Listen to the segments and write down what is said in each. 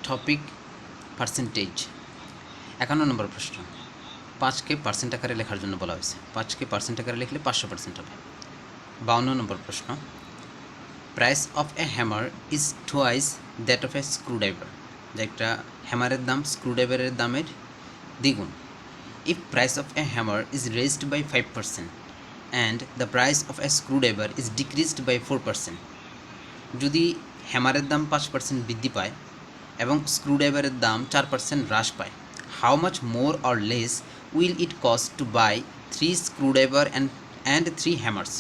Topic percentage. 51 নম্বর প্রশ্ন। 5কে percent আকারে লেখার জন্য বলা হয়েছে। 5কে পার্সেন্ট আকারে লিখলে 500% হবে। 52 নম্বর প্রশ্ন। Price of a hammer is twice that of a screwdriver. যে একটা হ্যামারের দাম স্ক্রুড্রাইভারের দামের দ্বিগুণ। If price of a hammer is raised by 5% and the price of a screwdriver is decreased by 4%। যদি হ্যামারের দাম 5% বৃদ্ধি পায় এবং স্ক্রুড্রাইভারের দাম 4% হ্রাস পায়, how much more or less will it cost to buy 3 screwdriver and 3 hammers.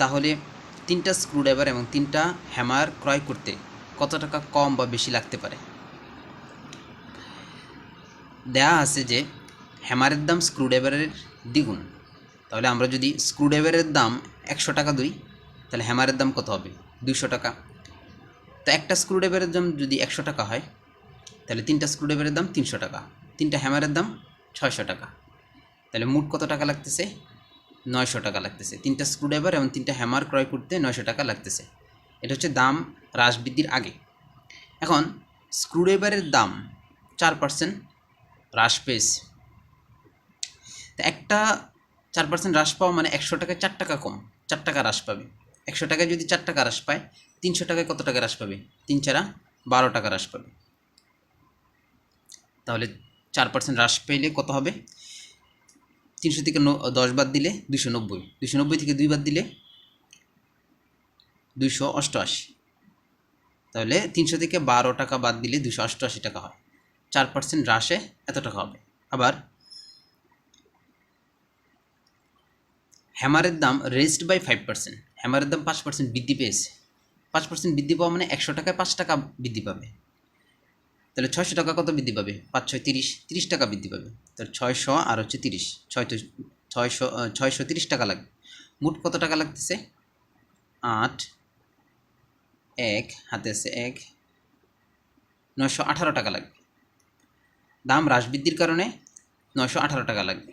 তাহলে 3টা স্ক্রুড্রাইভার এবং 3টা হ্যামার ক্রয় করতে কত টাকা কম বা বেশি লাগতে পারে। দেয়া আছে যে হ্যামারের দাম স্ক্রুড্রাইভারের দ্বিগুণ। তাহলে আমরা যদি স্ক্রুড্রাইভারের দাম 100 টাকা দিই, তাহলে হ্যামারের দাম কত হবে? 200 টাকা। তো একটা স্ক্রুড্রাইভারের দাম যদি 100 টাকা হয়, তাহলে 3টা স্ক্রুড্রাইভারের দাম 300 টাকা, 3টা হ্যামারের দাম 600 টাকা। তাহলে মোট কত টাকা লাগতেছে? 900 টাকা লাগতেছে। 3টা স্ক্রুড্রাইভার এবং 3টা হ্যামার ক্রয় করতে 900 টাকা লাগতেছে। এটা হচ্ছে দাম হ্রাস বৃদ্ধির আগে। এখন স্ক্রুড্রাইভারের দাম 4% হ্রাস পেয়েছে। তো একটা 4% হ্রাস পাওয়া মানে 100 টাকায় 4 টাকা কম, 4 টাকা হ্রাস পাবে। 100 টাকায় যদি 4 টাকা হ্রাস পায়, 300 টাকায় কত টাকা হ্রাস পাবে? 3 4 12 টাকা হ্রাস পাবে। তাহলে 4% হ্রাস পেলে কত হবে? 300 থেকে 10 বাদ দিলে 290, 290 থেকে 2 বাদ দিলে 288। তাহলে 300 থেকে 12 টাকা বাদ দিলে 288 টাকা হয়। 4% হ্রাসে এত টাকা হবে। আবার হ্যামারের দাম রেজড বাই 5%। হ্যামারের দাম 5% বৃদ্ধি পেয়েছে। 5% বৃদ্ধি পাওয়া মানে 100 টাকায় 5 টাকা বৃদ্ধি পাবে। তাহলে 600 টাকা কত বৃদ্ধি পাবে? 5 6 30, 30 টাকা বৃদ্ধি পাবে। তাহলে 600 আর হচ্ছে 30, 630 টাকা লাগবে। মোট কত টাকা লাগতেছে? 8 1 হাতে আছে 1, 918 টাকা লাগবে। দাম হ্রাস বৃদ্ধির কারণে 918 টাকা লাগবে।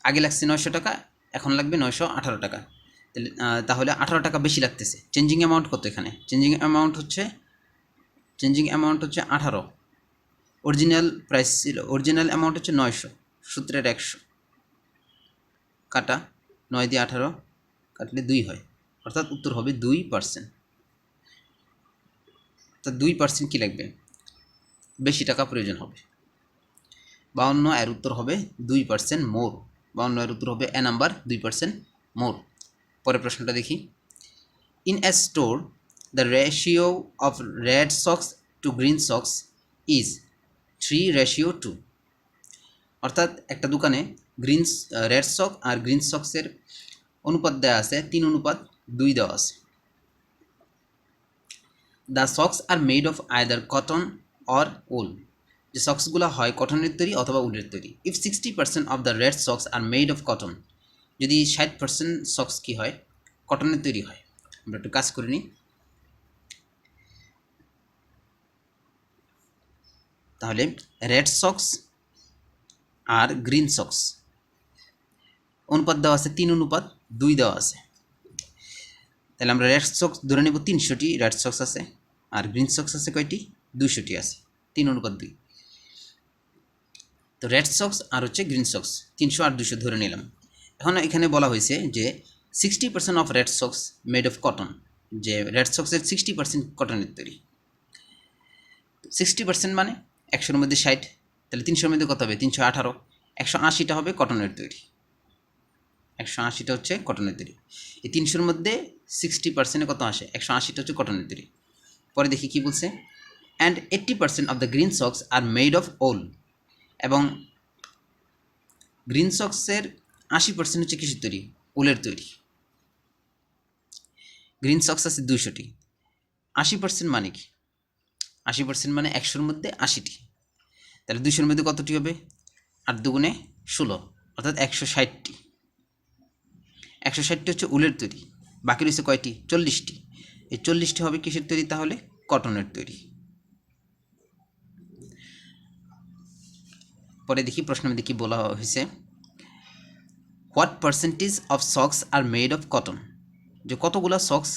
আগে লাগছে 900 টাকা, এখন লাগবে 918 টাকা। তাহলে 18 টাকা বেশি লাগতেছে। চেঞ্জিং অ্যামাউন্ট কত এখানে? চেঞ্জিং অ্যামাউন্ট হচ্ছে 18। অরিজিনাল প্রাইস ছিল, অরিজিনাল অ্যামাউন্ট হচ্ছে 900, সূত্রের 100 কাটা 9 দিয়ে 18 কাটলে 2 হয়, অর্থাৎ উত্তর হবে 2%। তো 2% কী লাগবে? বেশি টাকা প্রয়োজন হবে। 52 এর উত্তর হবে 2% মোর। 52 এর উত্তর হবে এ নাম্বার, 2% মোর। পরের প্রশ্নটা দেখি। In a store the ratio of red socks to green socks is 3:2। অর্থাৎ একটা দোকানে রেড সক আর গ্রিন সক্সের অনুপাত দেওয়া আছে 3:2 দেওয়া আছে। The socks are made of either cotton or wool. যে সক্সগুলো হয় কটনের তৈরি অথবা উলের তৈরি। If 60% of the red socks are made of cotton, যদি 60% সক্স কী হয়? কটনের তৈরি হয়। আমরা একটু কাজ করে নিই। তাহলে রেড সক্স আর গ্রিন সক্স অনুপাত দেওয়া আছে 3:2 দেওয়া আছে। তাহলে আমরা রেড সক্স ধরে নেব 300টি রেড সক্স আছে, আর গ্রিন সক্স আছে কয়টি? 200টি আছে। 3:2। তো রেড সক্স আর হচ্ছে গ্রিন সক্স 300 আর 200 ধরে নিলাম। এখন এখানে বলা হয়েছে যে 60% of red socks made of cotton, যে রেড সক্সের 60% কটনের তৈরি। 60% মানে 100-এর মধ্যে 60, তাহলে 300-এর মধ্যে কত হবে? 318। 180টা হবে কটনের তৈরি। 180টা হচ্ছে কটনের তৈরি। এই 300-এর মধ্যে 60%-এ কত আসে? 180টা হচ্ছে কটনের তৈরি। পরে দেখি কি বলছে। And 80% of the green socks are made of wool. এবং গ্রিন সক্সের 80% হচ্ছে কিসের তৈরি? উলের তৈরি। গ্রিন সক্স আছে 200টি। 80% মানে কি? 80% মানে 100-এর মধ্যে 80টি। তাহলে 200-এর মধ্যে কতটি হবে? 8 দুগুণে 16, অর্থাৎ 160টি। 160টি হচ্ছে উলের তৈরি। বাকি রয়েছে কয়টি? 40টি। এই 40টি হবে কিসের তৈরি তাহলে? কটনের তৈরি। পরে দেখি প্রশ্নের মধ্যে কি বলা হয়েছে। What percentage of socks are made of cotton. যে কতগুলো সক্স,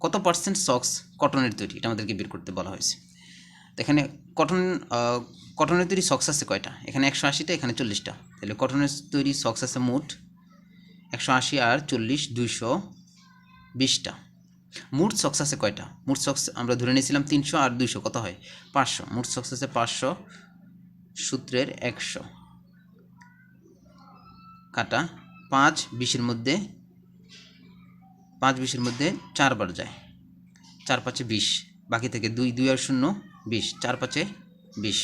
কত পার্সেন্ট সক্স কটনের তৈরি, এটা আমাদেরকে বের করতে বলা হয়েছে। তো এখানে কটন কটনের তৈরি সক্স আছে কয়টা? এখানে 180টা, এখানে 40টা। তাহলে কটনের তৈরি সক্স আছে মোট 180 আর 40 220টা। মোট সক্স আছে কয়টা? মোট সক্স আমরা ধরে নিয়েছিলাম 300 আর 200 কত হয়? 500। মোট সক্স আছে 500, সূত্রের 100 কাটা 5 20-এর মধ্যে 5 20-এর মধ্যে 4 বার যায়, 4 5-এ 20, বাকি থেকে 2 2 আর 0 20, 4 5-এ 20,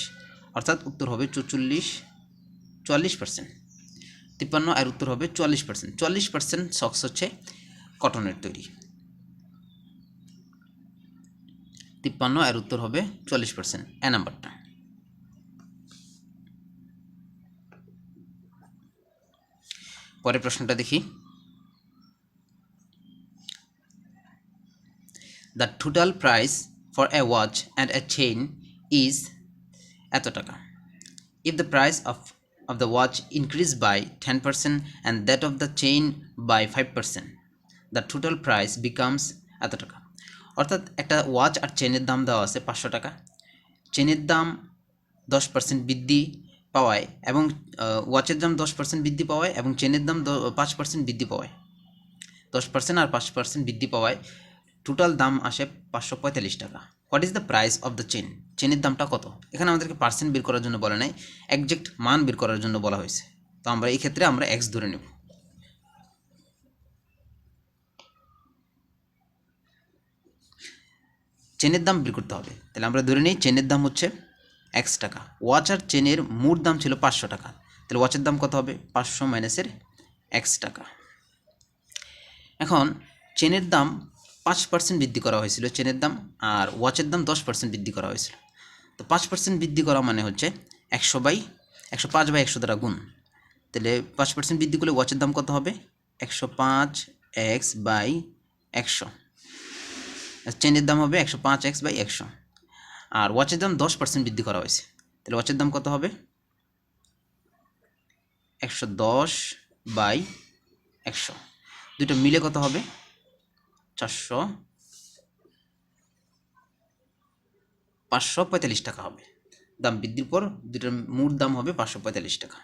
অর্থাৎ উত্তর হবে 44%। 53 আর উত্তর হবে 44%। 44% সক্স হচ্ছে কটনের তৈরি। 53 আর উত্তর হবে 44%, এ নাম্বারটা। পরের প্রশ্নটা দেখি। The total price for a watch and a chain is এত টাকা। If the price of the watch increased by 10% and that of the chain by 5%, the total price becomes এত টাকা। অর্থাৎ একটা ওয়াচ আর চেনের দাম দেওয়া আছে 500 টাকা। চেনের দাম 10% বৃদ্ধি পাওয়ায় এবং ওয়াচের দাম 10% বৃদ্ধি পাওয়ায় এবং চেনের দাম 5% বৃদ্ধি পাওয়ায়, 10% আর 5% বৃদ্ধি পাওয়ায় টোটাল দাম আসে 545 টাকা। What is the price of the chain? চেনের দামটা কত? এখানে আমাদেরকে পার্সেন্ট বের করার জন্য বলা নাই, একজ্যাক্ট মান বের করার জন্য বলা হয়েছে। তো আমরা এই ক্ষেত্রে আমরা এক্স ধরে নেব। চেনের দাম বের করতে হবে, তাহলে আমরা ধরে নিই চেনের দাম হচ্ছে এক্স টাকা। ওয়াচ আর চেনের মোট দাম ছিল 500 টাকা, তাহলে ওয়াচের দাম কত হবে? 500 মাইনাসের এক্স টাকা। এখন চেনের দাম 5% বৃদ্ধি করা হয়েছিল চেনের দাম, আর ওয়াচের দাম 10% বৃদ্ধি করা হয়েছিল। তো 5% বৃদ্ধি করা মানে হচ্ছে 105/100 দ্বারা গুণ। তাহলে 5% বৃদ্ধি করলে ওয়াচের দাম কত হবে? 105x/100। চেনের দাম হবে 105x/100, আর ওয়াচের দাম 10% বৃদ্ধি করা হয়েছে, তাহলে ওয়াচের দাম কত হবে? 110/100। দুটো মিলে কত হবে? 545 টাকা হবে। দাম বৃদ্ধির পর দুটোর মোট দাম হবে 545 টাকা।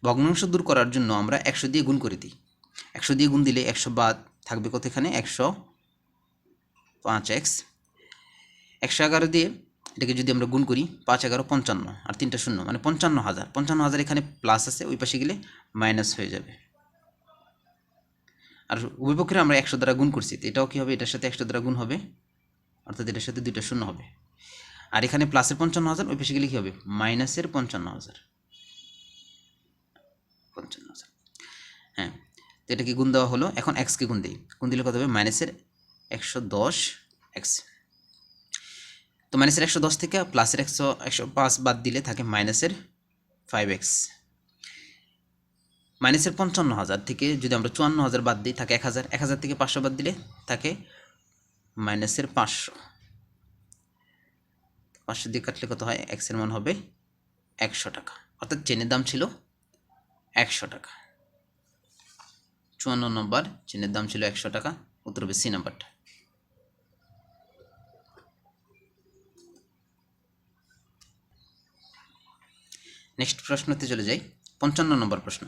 ভগ্নাংশ দূর করার জন্য আমরা 100 দিয়ে গুণ করে দিই। 100 দিয়ে গুণ দিলে 100 বাদ থাকবে কত? এখানে 105x। 111 দিয়ে এটাকে যদি আমরা গুণ করি, 5 11 55 আর 3টা 0 মানে 55,000। 55,000 এখানে প্লাস আছে, ওই পাশে গেলে মাইনাস হয়ে যাবে। আর উভয় পক্ষে আমরা 100 দ্বারা গুণ করছি, তো এটাও কী হবে? এটার সাথে 100 দ্বারা গুণ হবে, অর্থাৎ এটার সাথে 2টা 0 হবে। আর এখানে প্লাসের 55,000, ওই পাশে গেলে কী হবে? মাইনাসের 55,000। হ্যাঁ, তো এটাকে গুণ দেওয়া হলো। এখন এক্সকে গুণ দিই, গুণ দিলে কত হবে? মাইনাসের 110x। তো মাইনাসের 110 থেকে প্লাসের 105 বাদ দিলে থাকে মাইনাসের 5x। মাইনাসের 55,000 থেকে যদি আমরা 54,000 বাদ দিই থাকে 1000। 1000 থেকে 500 বাদ দিলে থাকে মাইনাসের 500। 500 দিয়ে কাটলে কত হয়? এক্সের মান হবে 100 টাকা। অর্থাৎ চেনের দাম ছিল 100 টাকা। 54 নম্বর, চেনের দাম ছিল 100 টাকা। উত্তর হবে সি নাম্বারটা। নেক্সট প্রশ্নতে চলে যাই। 55 নম্বর প্রশ্ন।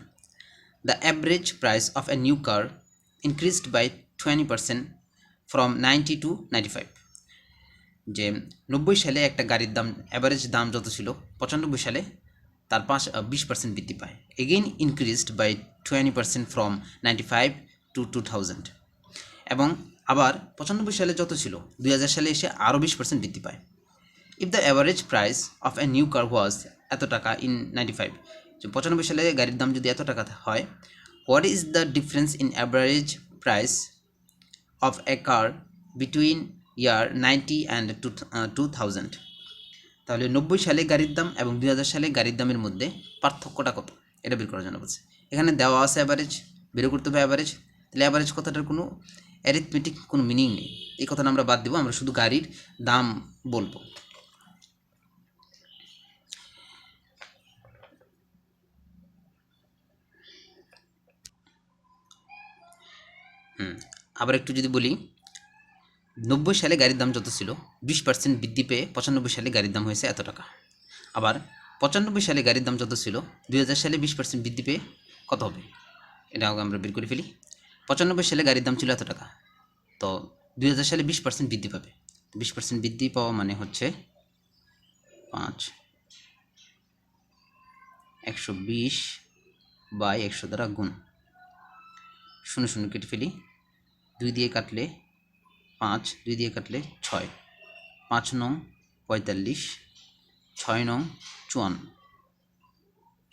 The average price of a new car increased by 20% from 90 to 95। যে 90 সালে একটা গাড়ির দাম, অ্যাভারেজ দাম যত ছিল, 95 সালে তার 20% বৃদ্ধি পায়। Again increased by 20% from 95 to 2000। এবং আবার 95 সালে যত ছিল 2000 সালে এসে আরও 20% বৃদ্ধি পায়। If the average price of a new car was এত টাকা ইন 95, যে 95 সালে গাড়ির দাম যদি এত টাকা হয়, what is the difference in average price of A car between year 90 and 2000? তাহলে 90 সালে গাড়ির দাম এবং 2000 সালে গাড়ির দামের মধ্যে পার্থক্যটা কত, এটা বের করার জন্য বলছে। এখানে দেওয়া আছে অ্যাভারেজ, বের করতে হবে অ্যাভারেজ। তাহলে অ্যাভারেজ কথাটার কোনো অ্যারিথমেটিক কোনো মিনিং নেই, এই কথাটা আমরা বাদ দেবো, আমরা শুধু গাড়ির দাম বলবো। আবার একটু যদি বলি, 90 সালে গাড়ির দাম যত ছিল 20% বৃদ্ধি পেয়ে 95 সালে গাড়ির দাম হয়েছে এত টাকা। আবার 95 সালে গাড়ির দাম যত ছিল 2000 সালে 20% বৃদ্ধি পেয়ে কত হবে, এটা আমরা বের করে ফেলি। 95 সালে গাড়ির দাম ছিল এত টাকা, তো 2000 সালে 20% বৃদ্ধি পাবে। 20% বৃদ্ধি পাওয়া মানে হচ্ছে 5 120 বাই 100 দ্বারা গুণ, 0 কেটে ফেলি, 2 দিয়ে কাটলে 5, 2 দিয়ে কাটলে 6, 5 নং 45, 6 নং 54,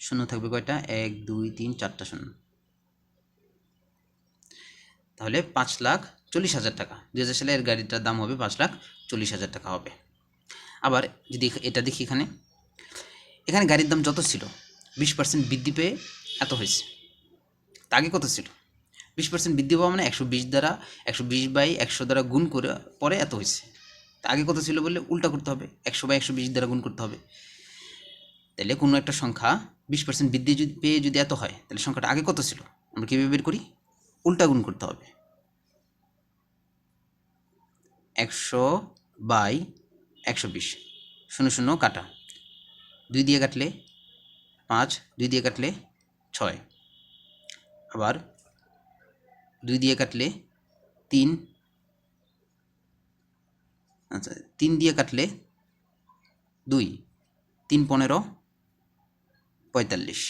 শূন্য থাকবে কয়টা, 1 2 3 4টা শূন্য, তাহলে 5,40,000 টাকা। 2000 সালে এর গাড়িটার দাম হবে 5,40,000 টাকা হবে। আবার যদি এটা দেখি, এখানে গাড়ির দাম যত ছিল 20% বৃদ্ধি পেয়ে এত হয়েছে, তা আগে কত ছিল? 20% বৃদ্ধি পাওয়া মানে 120 বাই 100 দ্বারা গুণ করে পরে এত হয়েছে। তা আগে কত ছিল বললে উল্টা করতে হবে, 100 বাই 120 দ্বারা গুণ করতে হবে। তাহলে কোনো একটা সংখ্যা 20% বৃদ্ধি পেয়ে যদি এত হয়, তাহলে সংখ্যাটা আগে কত ছিল আমরা কীভাবে বের করি? উল্টা গুণ করতে হবে। 100 বাই 120, 0 কাটা, 2 দিয়ে কাটলে 5, 2 দিয়ে কাটলে 6, আবার 2 দিয়ে কাটলে 3, আচ্ছা 3 দিয়ে কাটলে 2, 3 15 45,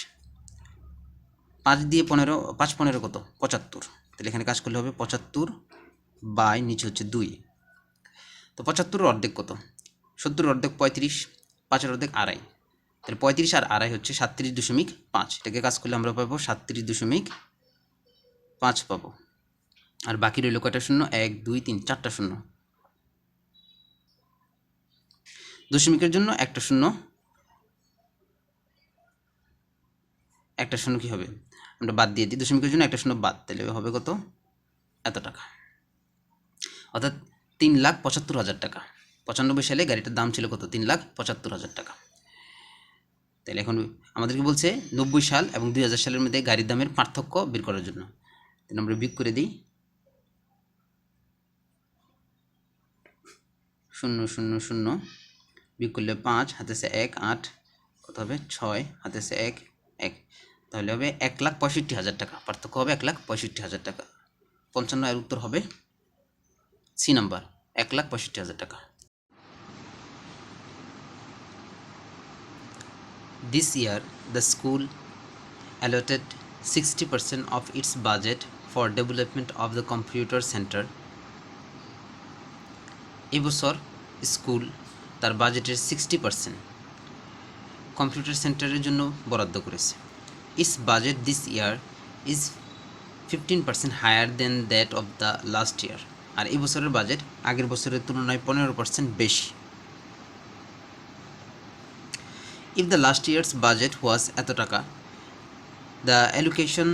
5 দিয়ে 15, 5 15 কত, 75। তাহলে এখানে কাজ করলে হবে 75 বাই নিচে হচ্ছে 2। তো 75 অর্ধেক কত? 70 অর্ধেক 35, 5 অর্ধেক 2.5, তাহলে 35 আর 2.5 হচ্ছে 37.5। এটাকে কাজ করলে আমরা পাবো 37.5 পাবো। আর বাকি রইল কয়টা শূন্য, 1 2 3 4টা শূন্য। দশমিকের জন্য একটা শূন্য কি হবে, আমরা বাদ দিয়ে দিই। দশমিকের জন্য একটা শূন্য বাদ, তাহলে হবে কত, এত টাকা, অর্থাৎ 3,75,000 টাকা। 95 সালে গাড়িটার দাম ছিল কত, 3,75,000 টাকা। তাহলে এখন আমাদেরকে বলছে 90 সাল এবং 2000 সালের মধ্যে গাড়ির দামের পার্থক্য বের করার জন্য। তাহলে আমরা বিয়োগ করে দিই, 0 0 0 বিয়োগ করলে 5, হাতে আছে 1, 8, কত হবে 6, হাতে আছে 1 1, তাহলে হবে 1,65,000 টাকা। পার্থক্য হবে 1,65,000 টাকা। 55 এর উত্তর হবে সি নাম্বার, 1,65,000 টাকা। This year, the school allotted 60% of its budget for development of the computer center. এবছর স্কুল তার বাজেটের 60% কম্পিউটার সেন্টারের জন্য বরাদ্দ করেছে। Its budget this year is 15% higher than that of the last year. আর এই বছরের বাজেট আগের বছরের তুলনায় 15% বেশি। If the last year's budget was এত টাকা, the allocation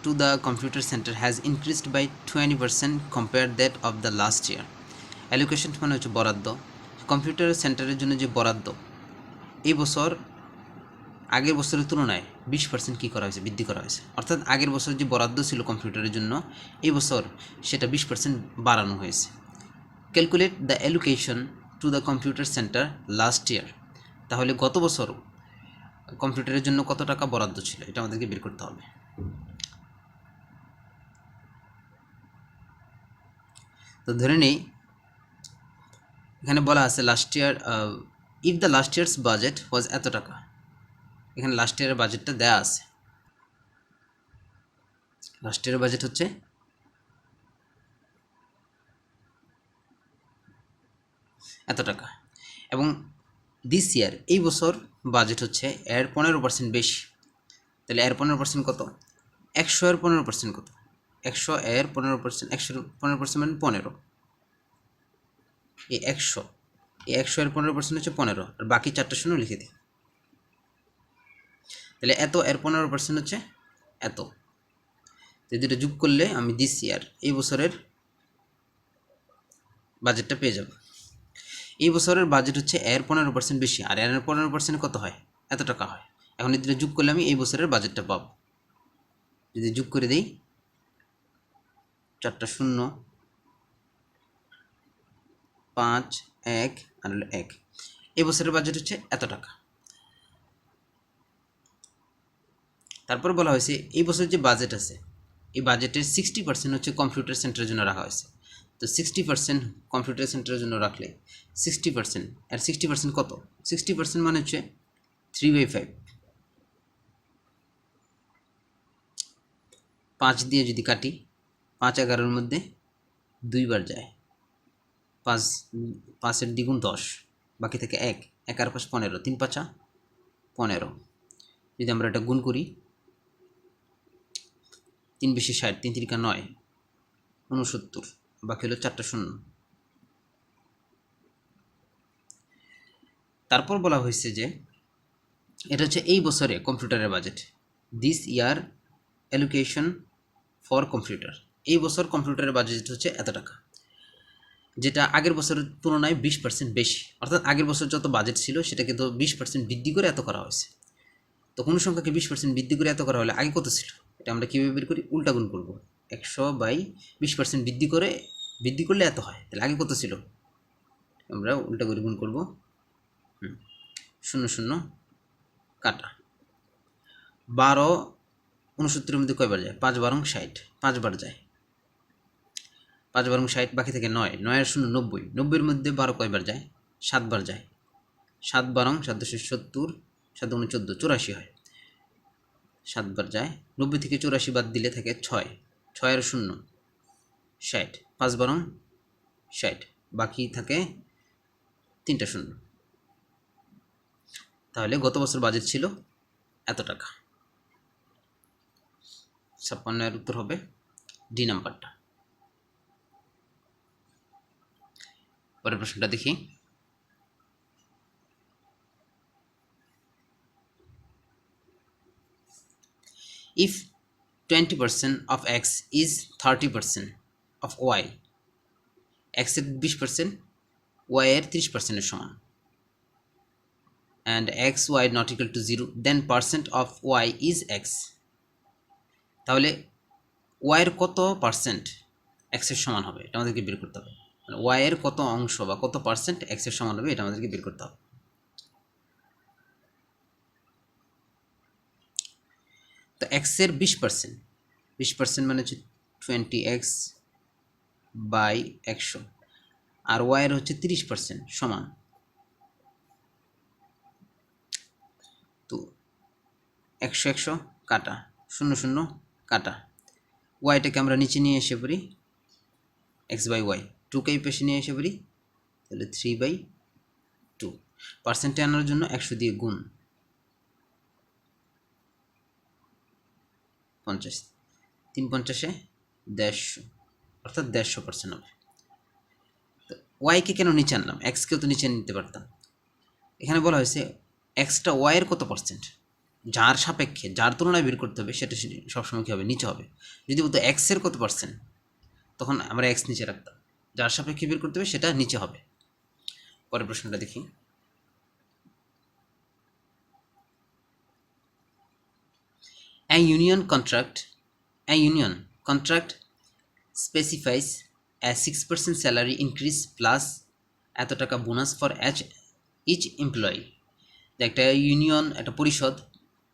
to the computer center has increased by 20% compared that of the last year. Allocation মানে হচ্ছে বরাদ্দ। কম্পিউটার সেন্টারের জন্য যে বরাদ্দ এই বছর আগের বছরের তুলনায় 20% কী করা হয়েছে, বৃদ্ধি করা হয়েছে। অর্থাৎ আগের বছর যে বরাদ্দ ছিল কম্পিউটারের জন্য এই বছর সেটা 20% বাড়ানো হয়েছে। Calculate the allocation to the computer centre last year, তাহলে গত বছর কম্পিউটারের জন্য কত টাকা বরাদ্দ ছিল এটা আমাদেরকে বের করতে হবে। তো ধরে নেই এখানে বলা আছে last year, if the last years budget was এত টাকা, এখানে লাস্ট ইয়ারের বাজেটটা দেয়া আছে। লাস্ট ইয়ারের বাজেট হচ্ছে এত টাকা, এবং দিস ইয়ার এই বছর বাজেট হচ্ছে এর 15% বেশি। তাহলে এর 15% কত, 100 এর 15% কত, 100 এর 15%, 100 এর 15% মানে 15। এই 100 এর 15% হচ্ছে 15, আর বাকি 4টা শূন্য লিখে দিই। তাহলে এত এর 15% হচ্ছে এত, তো দুটো যোগ করলে আমি দিস ইয়ার এই বছরের বাজেটটা পেয়ে যাব। এই বছরের বাজেট হচ্ছে এর 15% বেশি, আর এর 15% কত হয়, এত টাকা হয়। এখন এই দুটো যোগ করলে আমি এই বছরের বাজেটটা পাবো। যদি যোগ করে দিই 4টা 0, 5, 1 আর 1। এই বছরের বাজেট হচ্ছে এত টাকা। তারপর বলা হয়েছে এই বছর যে বাজেট আছে এই বাজেটের 60% হচ্ছে কম্পিউটার সেন্টারের জন্য রাখা হয়েছে। তো 60% কম্পিউটার সেন্টারের জন্য রাখলে 60% আর 60% কত? 60% মানে হচ্ছে 3/5। 5 দিয়ে যদি কাটি, 5 11-র মধ্যে 2 বার যায়, 5-5-এর দ্বিগুণ 10, বাকি থেকে 1, 1 আর 5 15, 3 5 15। যদি আমরা এটা গুণ করি, 3 বেশি 60, 3 3 9, 69, বাকি হলো 4টা 0। তারপর বলা হয়েছে যে এটা হচ্ছে এই বছরে কম্পিউটারের budget, this year allocation for computer. এই বছর কম্পিউটারের বাজেট হচ্ছে এত টাকা, যেটা আগের বছরের তুলনায় 20% বেশি। অর্থাৎ আগের বছর যত বাজেট ছিল সেটাকে তো 20% বৃদ্ধি করে এত করা হয়েছে। তো কোনো সংখ্যাকে 20% বৃদ্ধি করে এত করা হলে আগে কত ছিল এটা আমরা কীভাবে বের করি? উল্টা গুণ করবো। 100/20% বৃদ্ধি করলে এত হয়, তাহলে আগে কত ছিল? আমরা উল্টা করে গুণ করবো। 0 0 কাটা। 12 69-এর মধ্যে কয়বার যায়? 5 12 60, 5 বার যায়। 5 12 60, বাকি থেকে 9, 9 আর 0 90, 90-এর মধ্যে 12 কয়বার যায়? 7 বার যায়। 7 12 7 70, 7 14 84 হয়, 7 বার যায়। 90 থেকে 84 বাদ দিলে থাকে 6, 6 আর 0 60, 5 12 60, বাকি থাকে 3টা 0। তাহলে গত বছর বাজেট ছিল এত টাকা। 56-এর উত্তর হবে ডি নাম্বারটা। পরের প্রশ্নটা দেখি। If 20% of x is 30% of y, x এর 20% y এর 30% সমান, and x y not equal to 0, then percent of y is x. তাহলে y এর কত পার্সেন্ট x এর সমান হবে এটা আমাদেরকে বের করতে হবে। মানে y এর কত অংশ বা কত পার্সেন্ট x এর সমান হবে এটা আমাদেরকে বের করতে হবে। তো x এর 20%, 20% মানে হচ্ছে 20x বাই 100, আর y এর হচ্ছে 30% সমান। তো 100 100 কাটা, 0 0 কাটা, ওয়াইটাকে আমরা নিচে নিয়ে এসে পড়ি x/y, 2কে এই পাশে নিয়ে এসে পড়ি, তাহলে 3/2। পার্সেন্টে আনার জন্য 100 দিয়ে গুণ, 50, 3 50-এ 150, অর্থাৎ 150% হবে। তো ওয়াইকে কেন নিচে আনলাম? এক্সকেও তো নিচে নিতে পারতাম। এখানে বলা হয়েছে এক্সটা ওয়াইয়ের কত পার্সেন্ট, যার সাপেক্ষে যার তুলনায় বের করতে হবে সেটা সবসময় কী হবে? নিচে হবে। যদি বলতো এক্সের কত পার্সেন্ট, তখন আমরা এক্স নিচে রাখতাম, যার সাপেক্ষে বের করতে হবে সেটা নিচে হবে। পরের প্রশ্নটা দেখি। A union contract specifies a 6% salary increase plus এত টাকা বোনাস ফর each employee। একটা ইউনিয়ন, একটা পরিষদ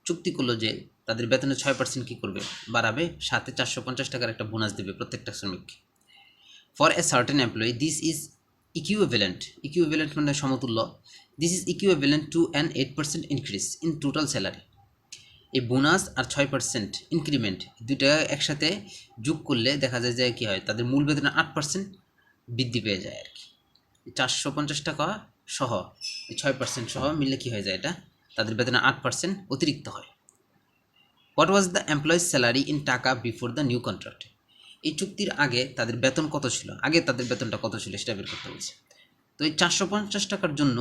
চুক্তি করলো যে তাদের বেতনে 6% কী করবে? বাড়াবে, সাথে 450 টাকার একটা বোনাস দেবে প্রত্যেকটা শ্রমিককে। For a certain employee this is equivalent মানে সমতুল্য, this is equivalent to an 8% increase in total salary. এই বোনাস আর 6% ইনক্রিমেন্ট দুইটা একসাথে যোগ করলে দেখা যায় যে কী হয়? তাদের মূল বেতনে 8% বৃদ্ধি পেয়ে যায় আর কি। 450 টাকা সহ 6% সহ মিললে কী হয়ে যায়? এটা তাদের বেতনে 8% অতিরিক্ত হয়। What was the employees salary in টাকা বিফোর দ্য নিউ কন্ট্রাক্ট? এই চুক্তির আগে তাদের বেতন কত ছিল, আগে তাদের বেতনটা কত ছিল সেটা বের করতে বলছে। তো এই 450 টাকার জন্য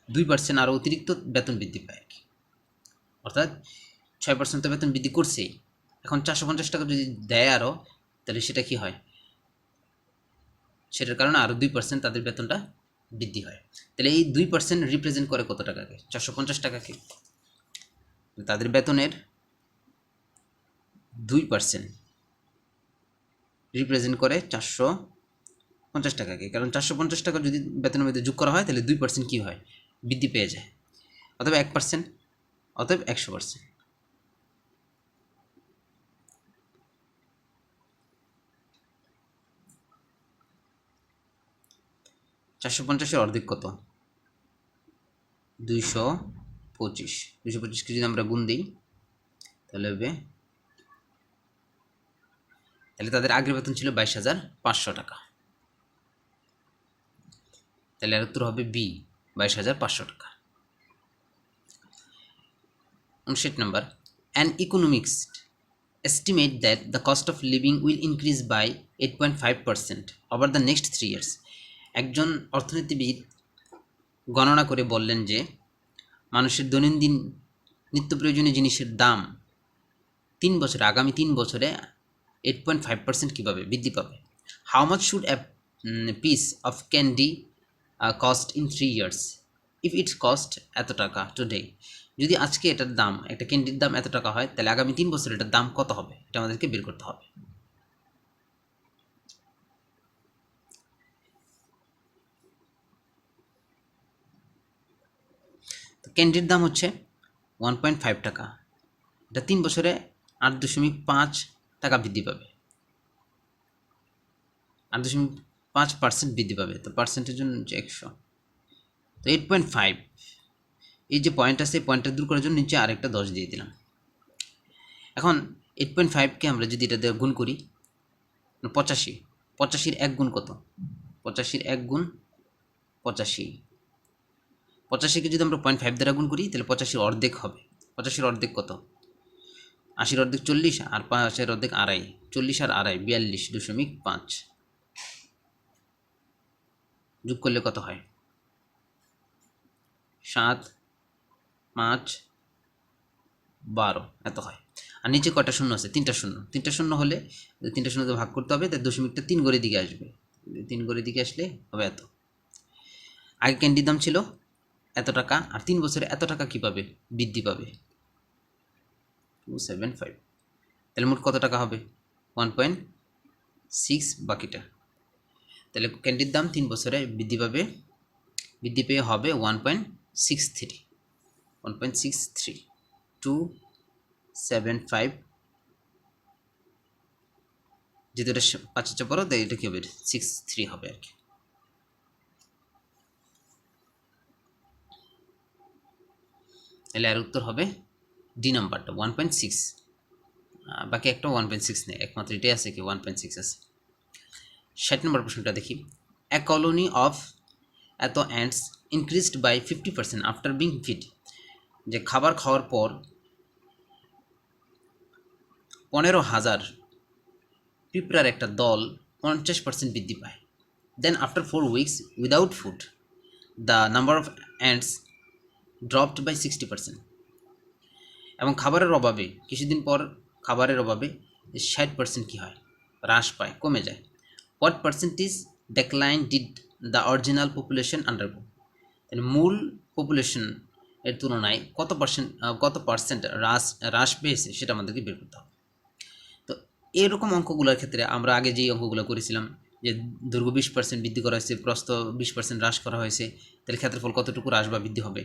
2% আরও অতিরিক্ত বেতন বৃদ্ধি পায় আর কি। অর্থাৎ 6% তো বেতন বৃদ্ধি করছেই, এখন 450 টাকা যদি দেয় আরও, তাহলে সেটা কি হয়? সেটার কারণে আরও 2% তাদের বেতনটা বৃদ্ধি হয়। তাহলে এই 2% রিপ্রেজেন্ট করে কত টাকাকে? 450 টাকাকে। তাদের বেতনের 2% রিপ্রেজেন্ট করে 450 টাকাকে, কারণ 450 টাকা যদি বেতনের মধ্যে যোগ করা হয় তাহলে 2% কী হয়, বৃদ্ধি পেয়ে যায়, অথবা 1%, অতএব 100%। চারশো পঞ্চাশের অর্ধেক কত, 225। 225কে যদি আমরা গুণ দিই তাহলে হবে, তাহলে তাদের আগের বেতন ছিল 22,500 টাকা, তাহলে এর উত্তর হবে বি, 22,500 টাকা। 59 নম্বর, an ইকোনমিক্সট estimate that the cost of living will increase by 8.5% over the next 3 years. একজন অর্থনীতিবিদ গণনা করে বললেন যে মানুষের দৈনন্দিন নিত্য প্রয়োজনীয় জিনিসের দাম আগামী 3 বছরে 8.5% কীভাবে বৃদ্ধি পাবে। How much should a piece of candy cost in 3 years if it's cost এত টাকা টুডে। যদি আজকে এটার দাম, একটা ক্যান্ডির দাম এত টাকা হয়, তাহলে আগামী 3 বছর এটার দাম কত হবে, এটা আমাদেরকে বের করতে হবে। তো ক্যান্ডির দাম হচ্ছে 1.5 টাকা, এটা 3 বছরে 8.5 টাকা বৃদ্ধি পাবে, 8.5% বৃদ্ধি পাবে। তো পার্সেন্টের জন্য হচ্ছে 100, তো 8.5, এই যে পয়েন্ট আছে এই পয়েন্টটা দূর করার জন্য নিচে আরেকটা 10 দিয়ে দিলাম। এখন 8.5কে আমরা যদি এটা দিয়ে গুণ করি, 85, 85-র 1 গুণ কত, 85-র 1 গুণ 85, 85কে যদি আমরা 0.5 দ্বারা গুণ করি তাহলে 85-র অর্ধেক হবে। 85-র অর্ধেক কত, 80-র অর্ধেক 40, আর 5-এর অর্ধেক 2.5, 40 আর 2.5 42.5, যোগ করলে কত হয়, 7, 5, 12 এত হয়। আর নিচে কটা শূন্য আছে, 3টা শূন্য, 3টা শূন্য হলে 3টা শূন্যতে ভাগ করতে হবে, তাই দশমিকটা 3 ঘরের দিকে আসবে, 3 ঘরের দিকে আসলে হবে এত। আগে ক্যান্ডির দাম ছিল এত টাকা, আর 3 বছরে এত টাকা কী পাবে, বৃদ্ধি পাবে 275, তাহলে মোট কত টাকা হবে 1.6 বাকিটা। তাহলে ক্যান্ডির দাম 3 বছরে বৃদ্ধি পেয়ে হবে 1.63, 275, যেহেতু এটা 5 পড়ো তাই এটা কী হবে 63 হবে আর কি। তাহলে এর উত্তর হবে ডি নাম্বারটা 1.6, বাকি একটা 1.6 নেই, একমাত্র এটাই আছে কি 1.6 আছে। 60 নম্বর প্রশ্নটা দেখি, এ কলোনি অফ এত ants increased by 50% after being feed, যে খাবার খাওয়ার পর 15,000 পিঁপড়ার একটা দল 50% বৃদ্ধি পায়। Then after 4 weeks without food the number of ants dropped by 60%, এবং খাবারের অভাবে কিছুদিন পর খাবারের অভাবে 60% কী হয়, হ্রাস পায়, কমে যায়। What percentage decline did the original population undergo, তাহলে মূল পপুলেশন এর তুলনায় কত পার্সেন্ট হ্রাস পেয়েছে সেটা আমাদেরকে বের করতে হবে। তো এরকম অঙ্কগুলোর ক্ষেত্রে আমরা আগে যেই অঙ্কগুলো করেছিলাম যে দৈর্ঘ্য 20% বৃদ্ধি করা হয়েছে, প্রস্থ 20% হ্রাস করা হয়েছে, তাহলে ক্ষেত্রফল কতটুকু হ্রাস বা বৃদ্ধি হবে,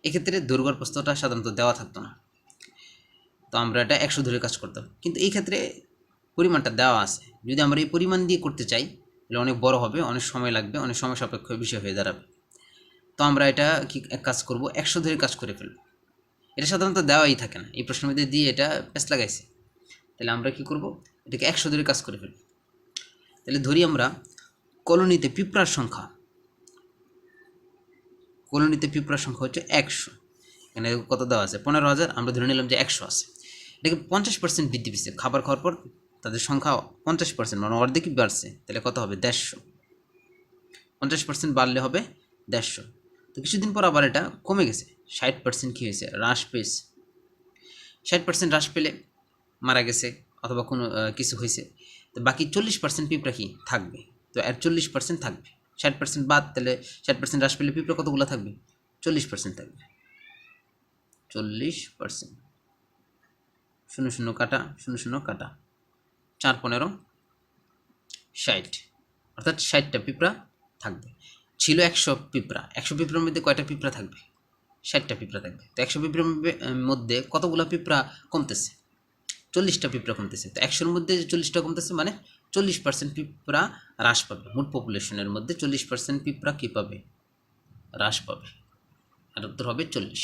এক্ষেত্রে দৈর্ঘ্য প্রস্থটা সাধারণত দেওয়া থাকতো না, তো আমরা এটা 100 ধরে কাজ করতাম। কিন্তু এই ক্ষেত্রে পরিমাণটা দেওয়া আছে, যদি আমরা এই পরিমাণ দিয়ে করতে চাই তাহলে অনেক বড় হবে, অনেক সময় লাগবে, অনেক সময় সাপেক্ষ বিষয় হয়ে দাঁড়াবে। তো আমরা এটা কি এক কাজ করব, 100 ধরে কাজ করে ফেলব। এটা সাধারণত দেওয়াই থাকে না, এই প্রশ্নের মধ্যে দিয়ে এটা পেস লাগাইছে, তাহলে আমরা কি করব, এটাকে 100 ধরে কাজ করে ফেলব। তাহলে ধরি আমরা কলোনিতে পিঁপড়ার সংখ্যা হচ্ছে 100, এখানে কত দেওয়া আছে 15,000, আমরা ধরে নিলাম যে 100 আছে, এটাকে 50% বৃদ্ধি পেয়েছে, খাবার খাওয়ার পর তাদের সংখ্যা 50%, মানে অর্ধেকই বাড়ছে, তাহলে কত হবে 150, 50% বাড়লে হবে 150। তো কিছুদিন পর আবার এটা কমে গেছে, 60% কী হয়েছে, হ্রাস পেয়েছে। 60% হ্রাস পেলে মারা গেছে অথবা কোনো কিছু হয়েছে, তো বাকি 40% পিঁপড়া কি থাকবে, তো এর 40% থাকবে, 60% বাদ, তাহলে 60% হ্রাস পেলে পিঁপড়া কতগুলো থাকবে, 40% থাকবে, 40%, 0 0 কাটা 0 0 কাটা, 4 15 60, অর্থাৎ 60টা পিঁপড়া থাকবে। ছিল 100 পিঁপড়া, 100 পিঁপড়ার মধ্যে কয়টা পিঁপড়া থাকবে? 60টা পিঁপড়া থাকবে। তো 100 পিঁপড়ার মধ্যে কতগুলো পিঁপড়া কমতেছে? 40টা পিঁপড়া কমতেছে। তো 100-র মধ্যে 40টা কমতেছে মানে 40% পিঁপড়া হ্রাস পাবে। মোট পপুলেশনের মধ্যে 40% পিঁপড়া কী পাবে? হ্রাস পাবে। আর উত্তর হবে 40।